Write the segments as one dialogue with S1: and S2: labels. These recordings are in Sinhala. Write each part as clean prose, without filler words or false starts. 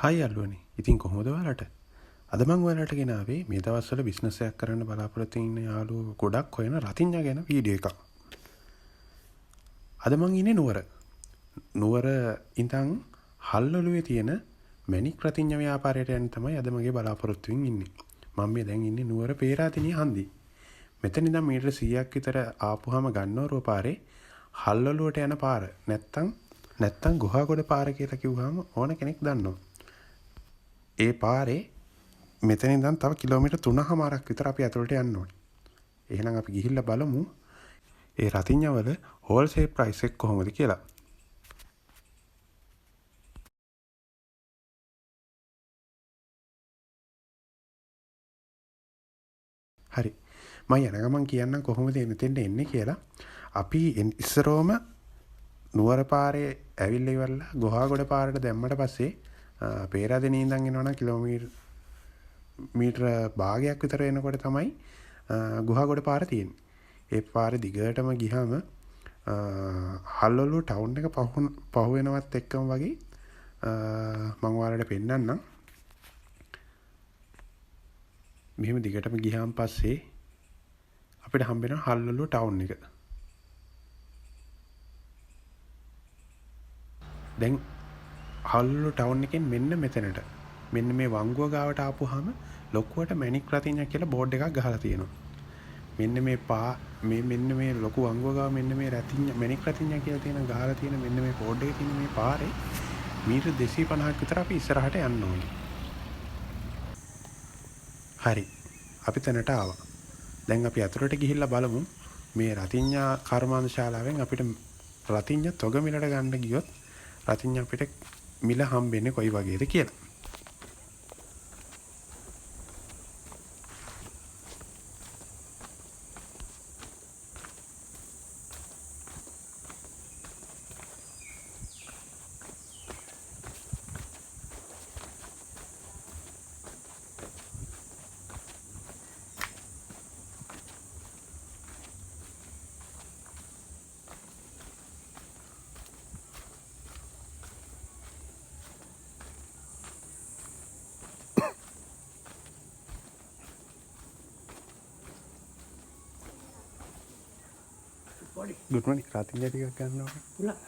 S1: හයි අල්ලුවනේ. ඉතින් කොහොමද ඔයාලට? අද මම ඔයාලට ගෙනාවේ මේ දවස්වල බිස්නස් එකක් කරන්න බලාපොරොත්තු ඉන්න යාළුවෝ ගොඩක් හොයන රතිඤ්ඤා ගැන වීඩියෝ එකක්. අද මම ඉන්නේ නුවර. නුවර ඉඳන් හල්ලොලුවේ තියෙන මැණික් රතිඤ්ඤා ව්‍යාපාරයට යන්න තමයි අද මගේ බලාපොරොත්තුෙන් ඉන්නේ. මම මේ දැන් ඉන්නේ නුවර පේරාදෙණිය හන්දියේ. මෙතන ඉඳන් මීටර 100ක් විතර ආපුවාම ගන්නවරෝ පාරේ හල්ලොලුවට යන පාර. නැත්තම් ගුහාගොඩ පාර කියලා කිව්වහම ඕන කෙනෙක් දන්නවා. ඒ පාරේ මෙතන ඉඳන් තව කිලෝමීටර් 3මාරක් විතර අපි අතලට යන්න ඕනේ. එහෙනම් අපි ගිහිල්ලා බලමු ඒ රතිඤ්ඤා වල හෝල්සේල් ප්‍රයිස් එක කොහොමද කියලා. හරි. මම යන ගමන් කියන්නම් කොහොමද මෙතෙන්ට එන්නේ කියලා. අපි ඉස්සරෝම නුවර පාරේ ඇවිල්ලා ඉවරලා ගොහාගොඩ පාරට දැම්මට පස්සේ පේරාදෙණිය ඉඳන් එනවනම් කිලෝමීටර භාගයක් විතර එනකොට තමයි ගුහාගොඩ පාර තියෙන්නේ. ඒ පාරේ දිගටම ගියාම හල්ලොලුව ටවුන් එක පහු වෙනවත් එක්කම වගේ මම ඔයාලට පෙන්නන්නම්. මෙහෙම දිගටම ගියාන් පස්සේ අපිට හම්බ වෙනවා හල්ලොලුව ටවුන් එක. දැන් හල්ලොලුව ටවුන් එකෙන් මෙන්න මෙතනට මෙන්න මේ වංගුව ගාවට ආපුවාම ලොකුවට මැණික් රතිඤ්ඤා කියලා බෝඩ් එකක් ගහලා තියෙනවා. මෙන්න මේ ලොකු වංගුව ගාව මෙන්න මේ මැණික් රතිඤ්ඤා කියලා තියෙන ගහලා තියෙන මෙන්න මේ බෝඩ් එකේ තියෙන මේ පාරේ මීටර 250ක් විතර අපි ඉස්සරහට යන්න ඕනේ. හරි. අපි තැනට ආවා. දැන් අපි අතුරට ගිහිල්ලා බලමු මේ රතිඤ්ඤා කර්මාන්ත ශාලාවෙන් අපිට රතිඤ්ඤා තොග මිලට ගන්න ගියොත් රතිඤ්ඤා අපිට මිල හම්බෙන්නේ කොයි වගේද කියලා. Good morning. රතිඤ්ඤා ටිකක් ගන්නවා. පුලා.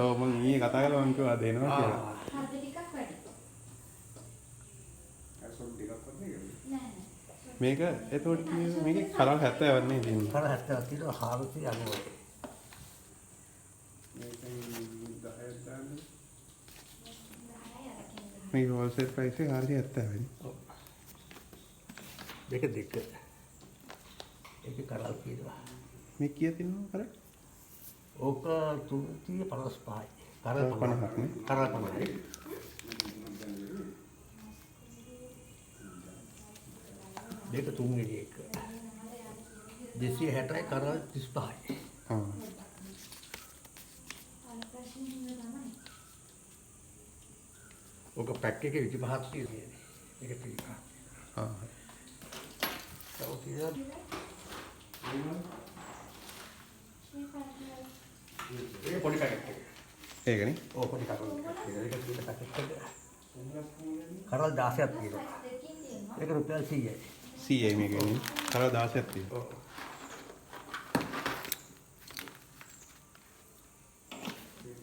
S1: ඔව් මම ඊයේ කතා කරලා මම කිව්වා දෙනවා කියලා. හරි ටිකක් වැඩි. අසොන් ටිකක් වගේ නෑ. මේක එතකොට මේකේ කරල් 70ක් නේ තියෙන්නේ. කරල් 70ක් තියෙනවා 490. මේක හෝල්සේල් ප්‍රයිස් එක 470 වෙනි. ඔව්. දෙක ඒක කරල් කියනවා. මේ කීයද තියෙනවද කරල්? ඕක 355යි. කරල් 50ක් නේ. කරල් 50යි. දෙක තුන්වෙනි එක. 260යි කරල් 35යි. ඕක පැක් එකේ 25ක් තියෙන්නේ. මේක 35. ඒක පොඩි පැකට් එක. ඒකනේ. ඔව් පොඩි පැකට් එක. ඒක තියෙන පැකට් එක. කරල් 16ක් තියෙනවා. ඒක රුපියල් 100යි. 100යි මේකනේ. කරල් 16ක් තියෙනවා. ඔව්.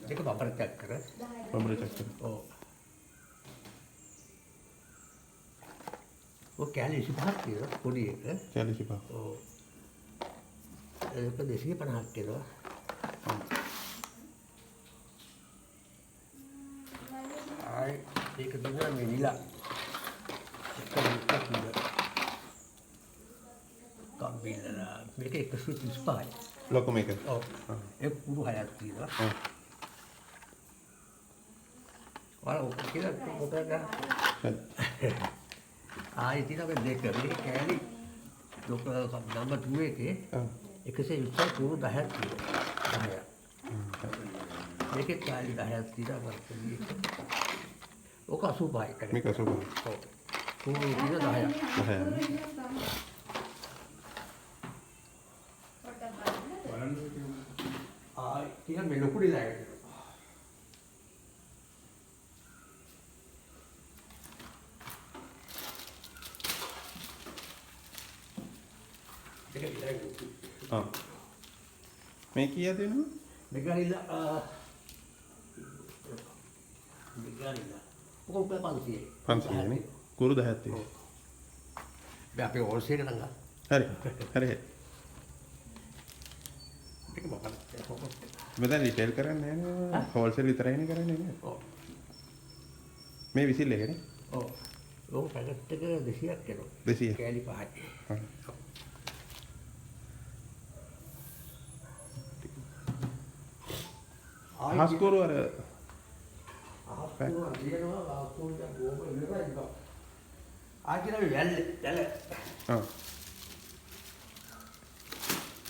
S1: ඒක බබර් චෙක් කර. බබර් චෙක් කර. ඔව්. ඔය කැලේ 25ක් තියෙනවා පොඩි එක. කැලේ 25. ඔව්. ඒක 250ක් තියෙනවා. ආයි ඒක දුන්නා මේ නිලා. කම්බිල්ලා මේක 135යි. ලොකු මේක. ඔව්. ඒක පුරු 6ක් තියෙනවා. ඔව්. වල ඔක කියලා පොත ගන්න. ආයි තියෙනවා දෙක මේ කෑලි ලොක නම්බර් 2 එකේ 120යි පුරු 10ක් තියෙනවා 10ක් මේකේ කෑලි 10ක් තියෙනවා ඔක 85යි කරේ මේක 85 ඔව් පුරු තියෙනවා 10ක්
S2: කියන මේ ලොකු දෙලා ඒක.
S1: මේ කීයද වෙනවා?
S2: මෙගාරිලා ඔක 500
S1: නේ. කුරු 10ක් තියෙනවා.
S2: බෑ අපි හෝල්සේල් එක නංගා.
S1: හරි.
S2: මේක මොකක්ද?
S1: මෙතන රිටේල් කරන්නේ නැහැ නේ. හෝල්සේල් විතරයිනේ කරන්නේ නේ.
S2: ඔව්.
S1: මේ විසිල් එකනේ.
S2: ඔව්. ඕක පැකට් එක 200ක් එනවා.
S1: 200.
S2: කෑලි 5යි.
S1: හස්කුරු අර
S2: අහස්කුරු අදිනවා ආකුරු දැන් ගෝම ඉවරයි නිකන්. ආකින වැල්ල.
S1: ආ.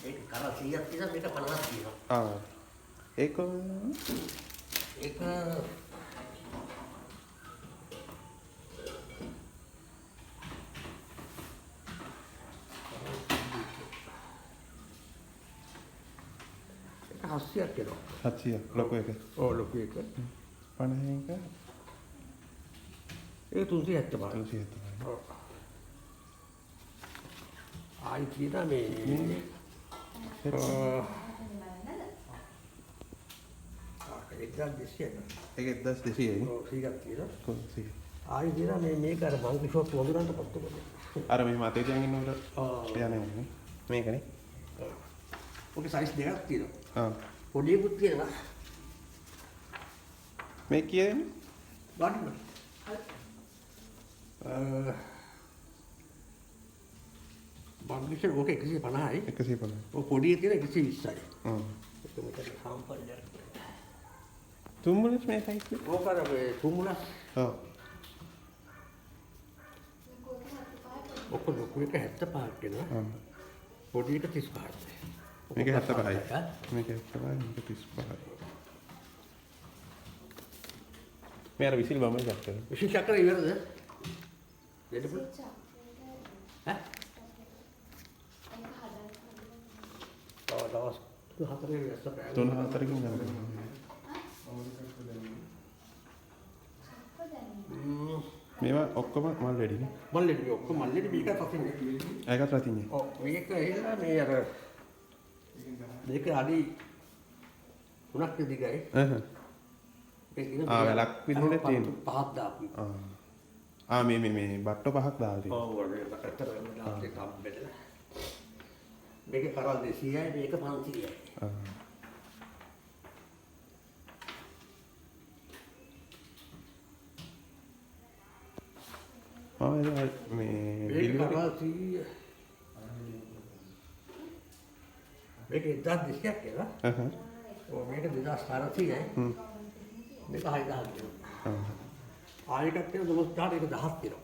S2: ඒක කර 100ක් තියෙනවා මේක 50ක් තියෙනවා.
S1: ආ. ඒක
S2: හස්සියක් එනවා.
S1: 700 ලොකු එක.
S2: ඔව් ලොකු එක.
S1: 50 එක.
S2: ඒක 370.
S1: 370.
S2: ඔව්. ආයි තියෙනවා මේ ඒක 1200.
S1: ඒක 1200යි.
S2: ඔව් 100ක් තියෙනවා.
S1: කොහොමද?
S2: ආයි තියෙනවා මේ මේක අර බංකි ෂොප් වගුරන්ට පත්තු කරලා.
S1: අර මේ මතේ තියන් ඉන්නකොට යන්නේ මේකනේ.
S2: ඔක සයිස් දෙකක් තියෙනවා.
S1: ආ.
S2: පොඩියකුත් තියෙනවා.
S1: මේ කියන්නේ?
S2: ගන්න. බංගිෂ ඕක 150යි.
S1: 150.
S2: ඔය පොඩිය තියෙන 120යි.
S1: ආ.
S2: ඒක මෙතන සාම්පල් දෙයක්.
S1: තුම්මුලස් මේ සයිස් එක.
S2: ඕක අර මේ තුමුලස්.
S1: ඔව්.
S2: ඔක ලොකු එක 75ක් වෙනවා.
S1: ආ.
S2: පොඩි එක 35යි.
S1: මේක 75යි. මේක 75යි මේක 35යි. මේ අර විසිල් බම එකක් කරලා.
S2: විශේෂ චක්‍ර ඉවරද? දෙන්න පුළුවන්. ඈ? දවස් 4 වෙනස බෑ.
S1: 3-4කින් යනවා. මේවා ඔක්කොම මල් රෙඩිනේ.
S2: මල්ලෙඩි ඔක්කොම මල්ලෙඩි මේක පස්සේ.
S1: ඒකත් රතින්නේ.
S2: ඔව් මේක එලා මේ අර මේක අඩි 3ක් දිගයි.
S1: වැලක් විදිහට තියෙන.
S2: පහක් දාපු.
S1: මේ බට්ටෝ පහක් දාලා තියෙනවා.
S2: ඔව් වගේ අතර දාලා කම්බෙදලා. මේක කරල් 200යි මේක 500යි.
S1: මේ
S2: මේක කරල් 100. මේක 1200ක් කියලා. ඔව් මේක 2400යි. මේක 6000ක් දෙනවා. ආයෙකට තියෙන 12000 ඒක 1000ක් දෙනවා.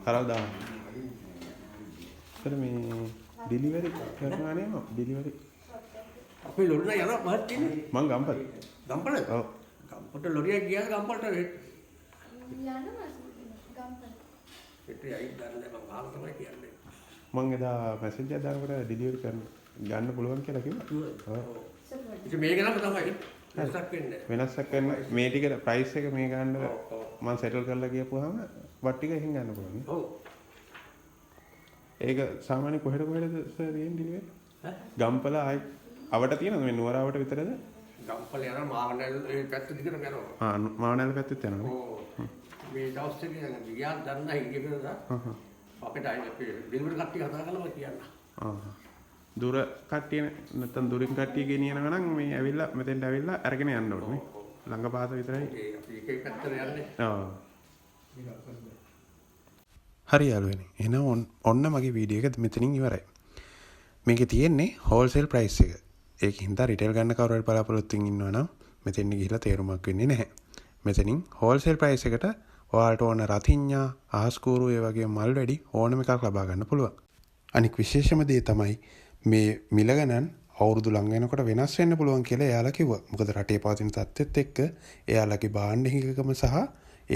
S1: කරල් දාන්න. මේ ඩෙලිවරි කරනවා නේද? ඩෙලිවරි.
S2: අපි ලොරින යනවා මහත් තියෙන්නේ.
S1: මං ගම්පල.
S2: ගම්පල?
S1: ඔව්.
S2: ගම්පලට ලොරියක් ගියාද ගම්පලට
S3: යනවා ගම්පල.
S2: පිටේ අයින් ගන්න මම ආව තමයි කියන්නේ.
S1: මං එදා මැසේජ් එකක් දානකොට ඩෙලිවරි ගන්න පුළුවන් කියලා කිව්වා. ඔව්.
S2: ඉතින් මේක නම් තමයි වෙනසක් වෙන්නේ.
S1: වෙනසක් වෙන මේ ටික ප්‍රයිස් එක මේ ගන්න මම සෙටල් කරලා ගියපුවාම වත් ටික එහෙන් ගන්න පුළුවන්.
S2: ඔව්.
S1: ඒක සාමාන්‍ය කොහෙද සර් දෙන්නේ ඩෙලිවරි? ගම්පල ආයි අවට තියෙනවද මේ නුවරවට විතරද?
S2: ගම්පල යනවා මාවනැල්ල ඒ පැත්ත දිගට යනවා.
S1: මාවනැල්ල පැත්තෙත් යනවනේ.
S2: ඔව්. මේ දවස් එකේ ගියා දන්න ඉගෙනද අපිට අයින් අපි ඩෙලිවරි කට්ටිය කතා කරලා කියන්න.
S1: දුර කට්ටිය නැත්නම් දුරින් කට්ටිය ගෙනියනවා නම් මේ ඇවිල්ලා මෙතෙන්ට ඇවිල්ලා අරගෙන යන්න ඕනේ නේ. ළඟ පාත විතරයි.
S2: අපි එක පැත්තට යන්නේ.
S1: ඔව්. හරි යාළුවනේ. එහෙනම් ඔන්න මගේ වීඩියෝ එක මෙතනින් ඉවරයි. මේකේ තියෙන්නේ හෝල්සේල් ප්‍රයිස් එක. ඒකින්ද රිටේල් ගන්න කවුරු හරි බලාපොරොත්තු වෙමින් ඉන්නවා නම් මෙතෙන් ගිහිල්ලා තේරුමක් වෙන්නේ නැහැ. මෙතනින් හෝල්සේල් ප්‍රයිස් එකට ඔයාලට ඕන රතිඤ්ඤා, ආස්කූරු ඒ වගේ මල් වැඩි ඕනම එකක් ලබා ගන්න පුළුවන්. අනික විශේෂම දේ තමයි මේ මිල ගණන් අවුරුදු ලඟ වෙනකොට වෙනස් වෙන්න පුළුවන් කියලා එයාලා කිව්වා. මොකද රටේ පවතින තත්ත්වෙත් එක්ක එයාලගේ භාණ්ඩ හිඟකම සහ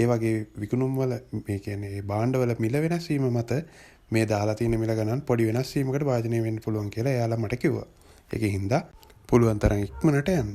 S1: ඒ වගේ විකුණුම් වල මේ කියන්නේ භාණ්ඩ වල මිල වෙනස් වීම මත මේ දාලා තියෙන මිල ගණන් පොඩි වෙනස් වීමකට භාජනය වෙන්න පුළුවන් කියලා එයාලා මට කිව්වා. ඒකින් හින්දා පුළුවන් තරම් ඉක්මනට යන්න.